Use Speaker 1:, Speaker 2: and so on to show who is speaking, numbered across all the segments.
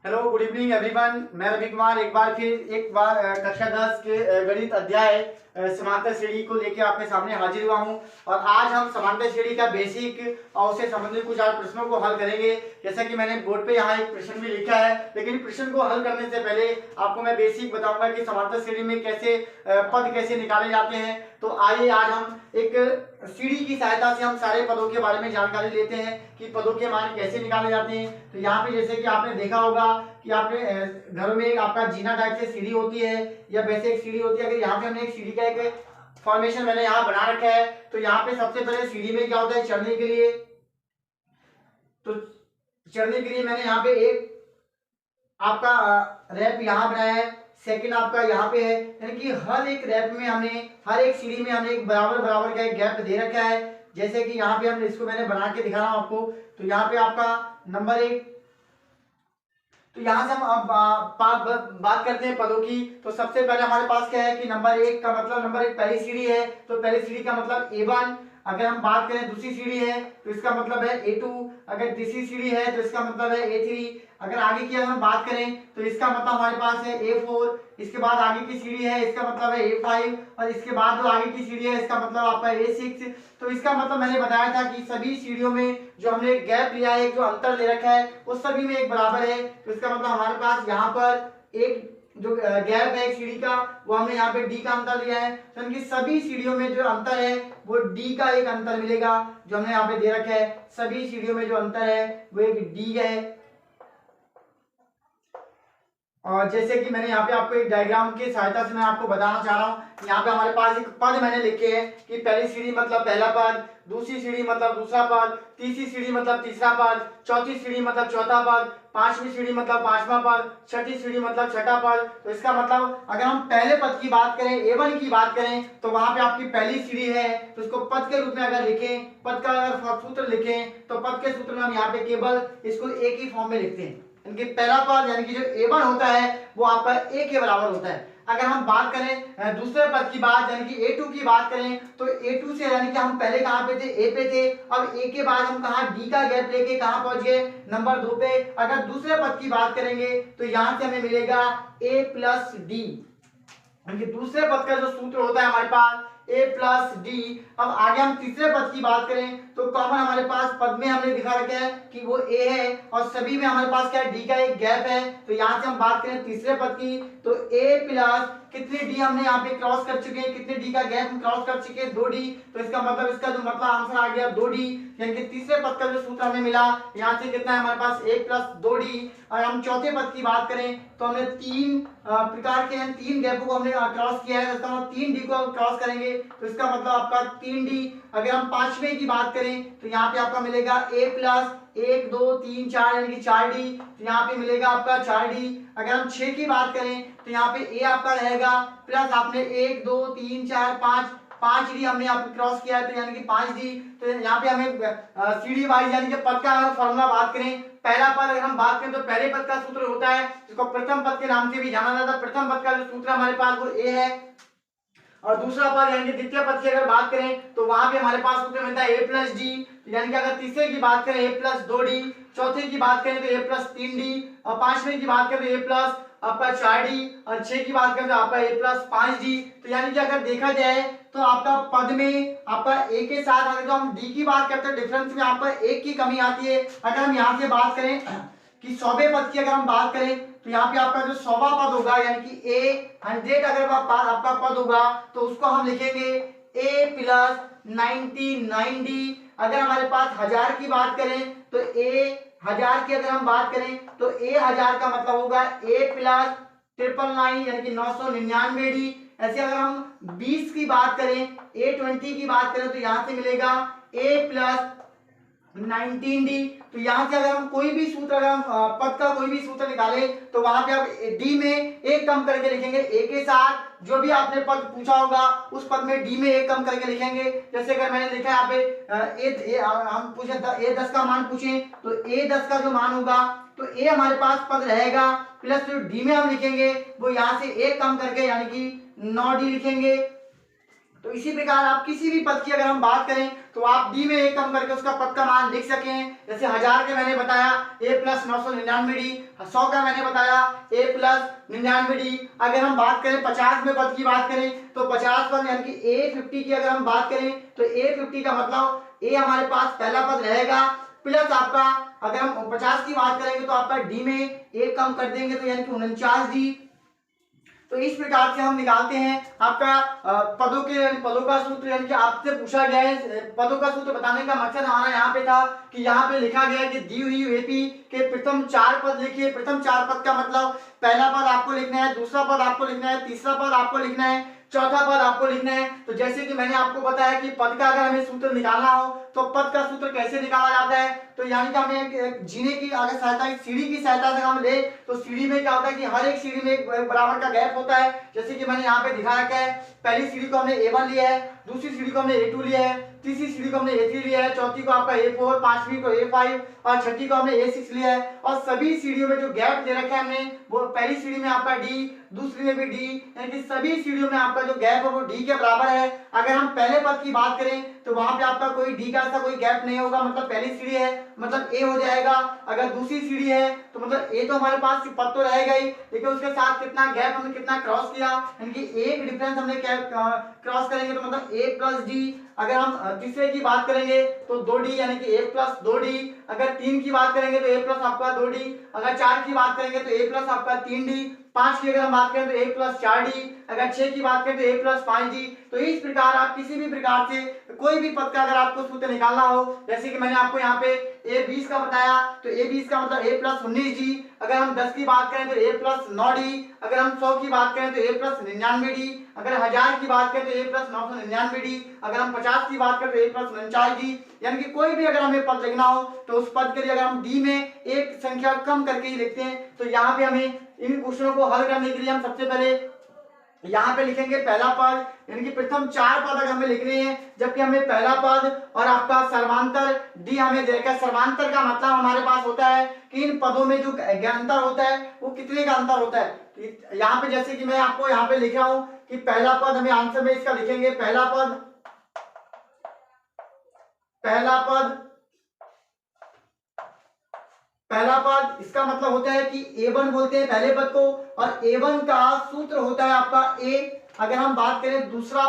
Speaker 1: Hello, good evening everyone. मैं रवि कुमार एक बार कक्षा 10 के गणित अध्याय समांतर श्रेणी को लेकर आपके सामने हाजिर हुआ हूं। और आज हम समांतर श्रेणी का बेसिक और उससे संबंधित कुछ और प्रश्नों को हल करेंगे। जैसा कि मैंने बोर्ड पे यहाँ एक प्रश्न भी लिखा है, लेकिन प्रश्न को हल करने से पहले आपको मैं बेसिक बताऊंगा कि समांतर श्रेणी में कैसे पद कैसे निकाले जाते हैं। तो आइए आज हम एक सीढ़ी की सहायता से हम सारे पदों के बारे में जानकारी लेते हैं कि पदों के मान कैसे निकाले जाते हैं। तो यहाँ पे जैसे कि आपने देखा होगा कि आपने घर में आपका जीना टाइप से सीढ़ी होती है या वैसे एक सीढ़ी होती है। अगर यहाँ पे हमने एक सीढ़ी का एक फॉर्मेशन मैंने यहाँ बना रखा है, तो यहाँ पे सबसे पहले सीढ़ी में क्या होता है, चढ़ने के लिए। तो चढ़ने के लिए मैंने यहाँ पे एक आपका रैप यहाँ बनाया है, सेकंड आपका यहाँ पे है। यानी कि हर एक रैप में हमने, हर एक सीढ़ी में हमने एक बराबर बराबर का एक गैप दे रखा है। जैसे कि यहाँ पे हमने इसको मैंने बना के दिखा रहा हूँ आपको। तो यहाँ पे आपका नंबर 1, तो यहाँ से हम अब बात करते हैं पदों की। तो सबसे पहले हमारे पास क्या है कि नंबर 1 का मतलब नंबर 1 पहली सीढ़ी है, तो पहली सीढ़ी का मतलब A1। अगर हम बात करें दूसरी सीढ़ी है तो इसका मतलब है A2। अगर तीसरी सीढ़ी है तो इसका मतलब है A3। अगर आगे की अगर हम बात करें तो इसका मतलब हमारे पास है A4। इसके बाद आगे की सीढ़ी है, इसका मतलब है A5। और इसके बाद जो आगे की सीढ़ी है इसका मतलब आपका A6। तो इसका मतलब मैंने बताया था कि सभी सीढ़ियों में जो हमने गैप लिया है, जो अंतर ले रखा है, वो सभी में एक बराबर है। तो इसका मतलब हमारे पास यहाँ पर एक जो गैप है एक सीढ़ी का, वो हमने यहाँ पे डी का अंतर लिया है। तो इनकी सभी सीढ़ियों में जो अंतर है वो डी का एक अंतर मिलेगा, जो हमने यहाँ पे दे रखा है। सभी सीढ़ियों में जो अंतर है वो एक डी है। और जैसे कि मैंने यहाँ पे आपको एक डायग्राम की सहायता से मैं आपको बताना चाह रहा हूँ। यहाँ पे हमारे पास एक पद मैंने लिखे हैं कि पहली सीढ़ी मतलब पहला पद, दूसरी सीढ़ी मतलब दूसरा पद, तीसरी सीढ़ी मतलब तीसरा पद, चौथी सीढ़ी मतलब चौथा पद, पांचवी सीढ़ी मतलब पांचवा पद, छठी सीढ़ी मतलब छठा पद। तो इसका मतलब अगर हम पहले पद की बात करें, A1 की बात करें, तो वहां पे आपकी पहली सीढ़ी है, तो इसको पद के रूप में अगर लिखें, पद का अगर सूत्र लिखें, तो पद के सूत्र में हम यहाँ पे केवल इसको एक ही फॉर्म में लिखते हैं। इनके पहला पद यानी कि जो A1 होता है वो आपका A के बराबर होता है। अगर हम बात करें दूसरे पद की बात यानी कि A2 की बात करें, तो A2 से यानी कि हम पहले कहां पे थे, A पे थे। अब A के बाद हम कहा D का गैप लेके कहां पहुंच गए, नंबर 2 पे। अगर दूसरे पद की बात करेंगे तो यहां से हमें मिलेगा A प्लस डी। दूसरे पद का जो सूत्र होता है हमारे पास A प्लस डी। अब आगे हम तीसरे पद की बात करें तो कॉमन हमारे पास पद में हमने दिखा रखा है कि वो A है, और सभी में हमारे पास क्या है, D का एक गैप है। तो यहाँ से हम बात करें तीसरे पद की, तो A प्लस कितने D हमने यहाँ पे क्रॉस कर चुके हैं, कितने D का गैप हम क्रॉस कर चुके हैं, 2D। तो इसका मतलब, इसका जो मतलब आंसर आ गया 2D। यानी कि तीसरे पद का जो सूत्र हमें मिला, यहाँ से कितना है हमारे पास A प्लस 2D। और हम चौथे पद की बात करें तो हमने तीन प्रकार के तीन गैपों को हमने क्रॉस किया है, इसका मतलब 3D को क्रॉस करेंगे तो इसका मतलब आपका 3D। अगर हम पांचवे की बात करें तो यहाँ पे आपका मिलेगा A प्लस 1 2 3 4 यानी कि 4D। तो यहाँ पे मिलेगा आपका 4D। अगर हम 6 की बात करें तो यहाँ पे A आपका रहेगा प्लस आपने 1 2 3 4 5D हमने यहाँ पे क्रॉस किया है, तो यानी कि 5D। तो यहाँ पे हमें सीढ़ी वाइज यानी कि पद का अगर फॉर्मूला बात करें, पहला पद अगर हम बात करें तो पहले पद का सूत्र होता है जिसको प्रथम पद के नाम से भी जाना जाता है। प्रथम पद का जो सूत्र हमारे पास वो A है। और दूसरा पद यानी कि द्वितीय पद की अगर बात करें तो वहां पे हमारे पास सूत्र मिलता है A प्लस डी। यानी कि अगर तीसरे की बात करें A प्लस 2D, चौथे की बात करें तो A प्लस 3D, और पांचवे की बात करें तो A प्लस आपका 4D, और 6 की बात करें तो आपका A प्लस 5D। तो यानी कि अगर देखा जाए तो आपका पद में आपका A के साथ अगर जो हम D की बात करते हैं डिफरेंस में आपका 1 की कमी आती है। अगर हम यहाँ से बात करें कि 100वें पद की अगर हम बात करें तो यहाँ पे आपका जो 100वां पद होगा यानी कि A100 अगर आपका पद होगा तो उसको हम लिखेंगे A प्लस 99D। अगर हमारे पास 1000 की बात करें तो A1000 की अगर हम बात करें तो A1000 का मतलब होगा A प्लस 999 यानी कि 999D। ऐसे अगर हम 20 की बात करें, A20 की बात करें तो यहाँ से मिलेगा A प्लस 19D। तो यहाँ से अगर हम कोई भी सूत्र, अगर हम पद का कोई भी सूत्र निकाले तो वहां पे आप D में एक कम करके लिखेंगे A के साथ। जो भी आपने पद पूछा होगा उस पद में D में एक कम करके लिखेंगे। जैसे अगर मैंने लिखा यहाँ पे हम पूछे A10 का मान पूछे तो A10 का जो मान होगा तो A हमारे पास पद रहेगा, प्लस जो D में हम लिखेंगे वो यहाँ से एक कम करके यानी कि 9D लिखेंगे। तो इसी प्रकार आप किसी भी पद की अगर हम बात करें तो आप डी में एक कम करके उसका पद का मान लिख सकें। जैसे 1000 के मैंने बताया a प्लस 999 डी, 100 का मैंने बताया a प्लस 99 डी। अगर हम बात करें 50 में पद की बात करें तो 50 पद यानी कि a50 की अगर हम बात करें तो a50 का मतलब a हमारे पास पहला पद रहेगा प्लस आपका, अगर हम 50 की बात करेंगे तो आपका डी में एक कम कर देंगे तो यानी कि 49 डी। तो इस प्रकार से हम निकालते हैं आपका पदों का सूत्र, यानी कि आपसे पूछा गया है पदों का सूत्र बताने का मकसद हमारा यहाँ पे था कि यहाँ पे लिखा गया है कि दी हुई यूएपी के प्रथम 4 पद लिखिए। प्रथम 4 पद का मतलब पहला पद आपको लिखना है, दूसरा पद आपको लिखना है, तीसरा पद आपको लिखना है, चौथा पद आपको लिखना है। तो जैसे कि मैंने आपको बताया कि पद का अगर हमें सूत्र निकालना हो तो पद का सूत्र कैसे निकाला जाता है, तो यानी कि हमें जीने की अगर सहायता सीढ़ी की सहायता से हम ले तो सीढ़ी में क्या होता है कि हर एक सीढ़ी में एक बराबर का गैप होता है। जैसे कि मैंने यहाँ पे दिखा रखा है, पहली सीढ़ी को हमने A1 लिया है, दूसरी सीढ़ी को हमने A2 लिया है, तीसरी सीढ़ी को हमने A3 लिया है, चौथी को आपका A4, पांचवी को A5 और छठी को हमने A6 लिया है। और सभी सीढ़ियों में जो गैप दे रखा है हमने वो पहली सीढ़ी में आपका D, दूसरी में भी D, यानी कि सभी सीढ़ियों में आपका जो गैप है वो D के बराबर है। अगर हम पहले पद की बात करें तो वहां पे आपका कोई D का ऐसा कोई गैप नहीं होगा, मतलब पहली सीढ़ी है मतलब A हो जाएगा। अगर दूसरी सीढ़ी है तो मतलब A तो हमारे पास पद तो रहेगा ही, लेकिन उसके साथ कितना गैप हमने कितना क्रॉस किया, यानी कि एक डिफरेंस हमने क्रॉस करेंगे तो मतलब A प्लस D। अगर हम तीसरे की बात करेंगे तो 2D यानी कि A प्लस 2D। अगर 3 की बात करेंगे तो A प्लस आपका 2D। अगर 4 की बात करेंगे तो A प्लस आपका 3D। 5 की अगर हम बात करें तो A प्लस 4D। अगर 6 की बात करें तो A प्लस 5D। तो इस प्रकार आप किसी भी प्रकार से कोई भी पद का अगर आपको सूत्र निकालना हो, जैसे कि मैंने आपको यहाँ पे A20 का बताया तो A20 का मतलब A प्लस 19D। अगर हम 10 की बात करें तो A प्लस 9D। अगर हम 100 की बात करें तो A प्लस 99D। अगर 1000 की बात करें तो A प्लस 999D। अगर हम 50 की बात करें तो A प्लस 49D। यानी कि कोई भी अगर हमें पद लिखना हो तो उस पद के लिए अगर हम D में एक संख्या कम करके ही लिखते हैं। तो यहाँ पे हमें इन क्वेश्चनों को हल करने के लिए हम सबसे पहले यहाँ पे लिखेंगे पहला पद, यानी कि प्रथम 4 पद अगर हमें लिखने हैं, जबकि हमें पहला पद और आपका सर्वांतर डी हमें दे रखा है। सर्वांतर का मतलब हमारे पास होता है कि इन पदों में जो अंतर होता है वो कितने का अंतर होता है। यहाँ पे जैसे कि मैं आपको यहाँ पे लिख रहा हूँ कि पहला पद हमें आंसर में इसका लिखेंगे पहला पद इसका मतलब होता है कि A1 बोलते हैं पहले पद को, और A1 का सूत्र होता है आपका A। अगर हम बात करें दूसरे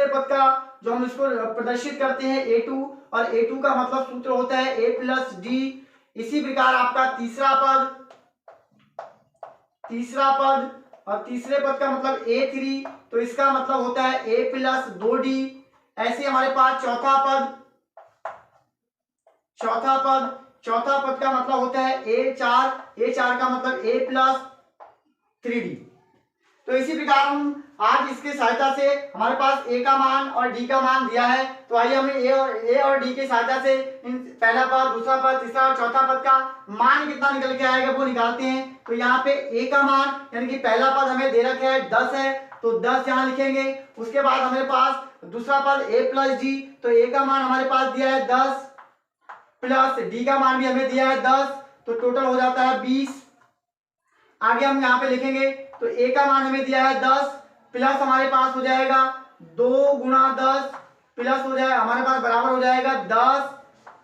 Speaker 1: पद का जो हम इसको प्रदर्शित करते हैं A2, और A2 का मतलब सूत्र होता है A प्लस D। इसी प्रकार आपका तीसरा पद और तीसरे पद का मतलब A3, तो इसका मतलब होता है A प्लस 2D। ऐसे हमारे पास चौथा पद का मतलब होता है A4 का मतलब A प्लस 3D। तो इसी प्रकार हम आज इसके सहायता से हमारे पास A का मान और D का मान दिया है, तो आइए हमें A और D की सहायता से इन पहला पद, दूसरा पद, तीसरा और चौथा पद का मान कितना निकल के आएगा वो निकालते हैं। तो यहाँ पे A का मान यानी कि पहला पद हमें दे रखा है 10 है, तो 10 यहाँ लिखेंगे। उसके बाद हमारे पास दूसरा पद A प्लस D, तो A का मान हमारे पास दिया है 10 प्लस D का मान भी हमें दिया है 10, तो टोटल हो जाता है 20। आगे हम यहाँ पे लिखेंगे तो A का मान हमें दिया है 10 प्लस हमारे पास हो जाएगा 2 गुणा 10 प्लस हो जाएगा हमारे पास बराबर हो जाएगा 10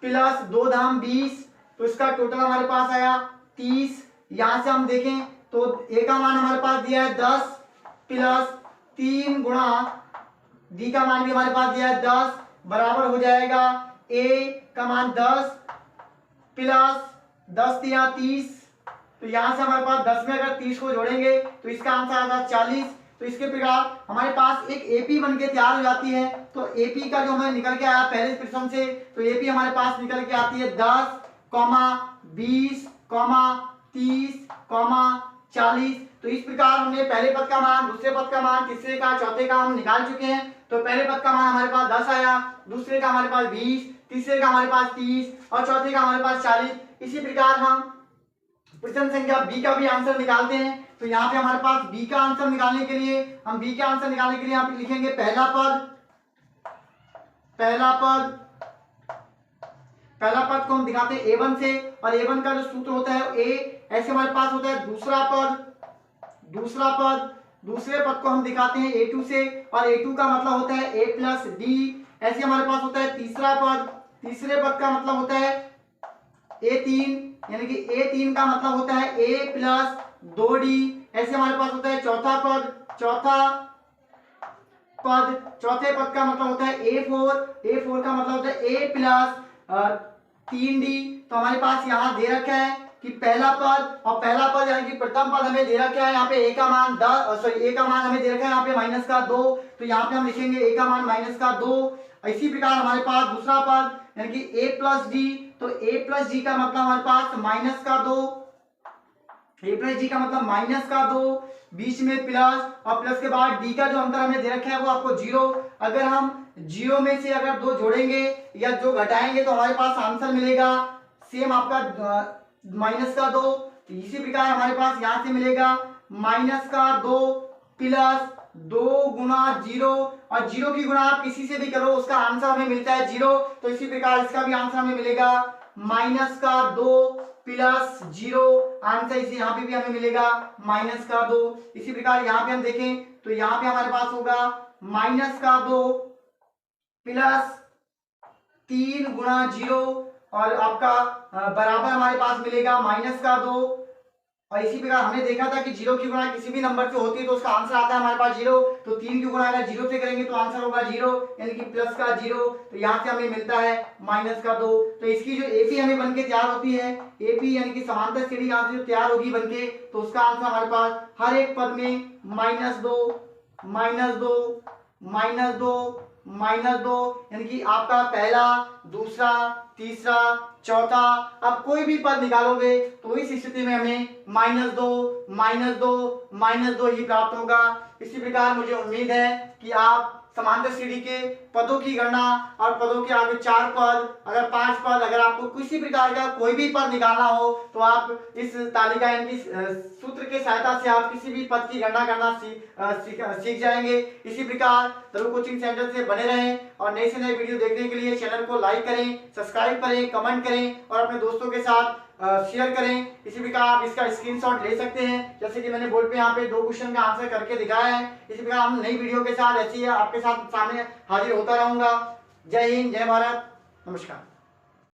Speaker 1: प्लस 2 धाम 20, तो इसका टोटल हमारे पास आया 30। यहाँ से हम देखें तो A का मान हमारे पास दिया है 10 प्लस 3 गुणा D का मान भी हमारे पास दिया है 10 बराबर हो जाएगा A का मान 10 प्लस 10 दिया 30। तो यहाँ से हमारे पास 10 में अगर 30 को जोड़ेंगे तो इसका आंसर आता है 40। तो इसके प्रकार हमारे पास एक एपी बन के तैयार हो जाती है। तो एपी का जो हमें निकल के आया पहले प्रश्न से, तो एपी हमारे पास निकल के आती है 10, 20, 30, 40। तो इस प्रकार हमने पहले पद का मान, दूसरे पद का मान, तीसरे का, चौथे का हम निकाल चुके हैं। तो पहले पद का मान हमारे पास 10 आया, दूसरे का हमारे पास 20, तीसरे का हमारे पास 30 और चौथे का हमारे पास 40। इसी प्रकार हम प्रश्न संख्या बी का भी आंसर निकालते हैं। तो यहाँ पे हमारे पास बी का आंसर निकालने के लिए यहाँ पे लिखेंगे पहला पद को हम दिखाते हैं A1 से, और A1 का जो सूत्र होता है A। ऐसे हमारे पास होता है दूसरा पद दूसरे पद को हम दिखाते हैं a2 से, और a2 का मतलब होता है a प्लस डी। ऐसे हमारे पास होता है तीसरा पद, तीसरे पद का मतलब होता है a3, यानी कि a3 का मतलब होता है a प्लस 2d। ऐसे हमारे पास होता है चौथा पद, चौथे पद का मतलब होता है a4 का मतलब होता है a प्लस 3d। तो हमारे पास यहाँ दे रखा है कि पहला पद, और पहला पद यानी कि प्रथम पद हमें दे रखा है यहाँ पे a का मान 10, सॉरी a का मान हमें दे रखा है यहाँ पे -2, तो यहाँ पे हम लिखेंगे a का मान -2। इसी प्रकार हमारे पास दूसरा पद यानी कि a प्लस डी, तो a प्लस डी का मतलब हमारे पास -2, a प्लस डी का मतलब -2, बीच में प्लस, और प्लस के बाद डी का जो अंतर हमें दे रखा है वो आपको 0। अगर हम 0 में से अगर 2 जोड़ेंगे या जो घटाएंगे तो हमारे पास आंसर मिलेगा सेम आपका -2। इसी प्रकार हमारे पास यहाँ से मिलेगा -2 प्लस 2 गुना 0, और 0 की गुणा आप किसी से भी करो उसका आंसर हमें मिलता है 0। तो इसी प्रकार इसका भी आंसर हमें मिलेगा -2 प्लस 0, आंसर इसे यहाँ पे भी हमें मिलेगा -2। इसी प्रकार यहाँ पे हम देखें तो यहाँ पे हमारे पास होगा -2 प्लस 3 गुना 0, और आपका बराबर हमारे पास मिलेगा -2। और इसी प्रकार हमने देखा था कि 0 की गुणा किसी भी नंबर से होती है तो उसका आंसर आता है हमारे पास 0। तो 3 की गुणा अगर 0 से करेंगे तो आंसर होगा 0, यानी कि प्लस का 0। तो यहाँ से हमें मिलता है -2। तो इसकी जो एपी हमें बनके तैयार होती है, एपी यानी कि समांतर श्रेणी यहाँ से जो तैयार होगी बनके, तो उसका आंसर हमारे पास हर एक पद में -2 यानी कि आपका पहला, दूसरा, तीसरा, चौथा, अब कोई भी पद निकालोगे तो इस स्थिति में हमें -2 ही प्राप्त होगा। इसी प्रकार मुझे उम्मीद है कि आप समांतर श्रेणी के पदों की गणना और पदों के आगे 4 पद, अगर 5 पद, अगर आपको किसी प्रकार का कोई भी पद निकालना हो तो आप इस तालिका यानी सूत्र के सहायता से आप किसी भी पद की गणना करना सीख जाएंगे। इसी प्रकार ध्रुव कोचिंग सेंटर से बने रहें, और नए से नए वीडियो देखने के लिए चैनल को लाइक करें, सब्सक्राइब करें, कमेंट करें और अपने दोस्तों के साथ शेयर करें। इसी प्रकार आप इसका स्क्रीनशॉट ले सकते हैं, जैसे कि मैंने बोर्ड पे यहाँ पे 2 क्वेश्चन का आंसर करके दिखाया है। इसी प्रकार हम नई वीडियो के साथ ऐसी आपके साथ सामने हाजिर होता रहूंगा। जय हिंद, जय भारत, नमस्कार।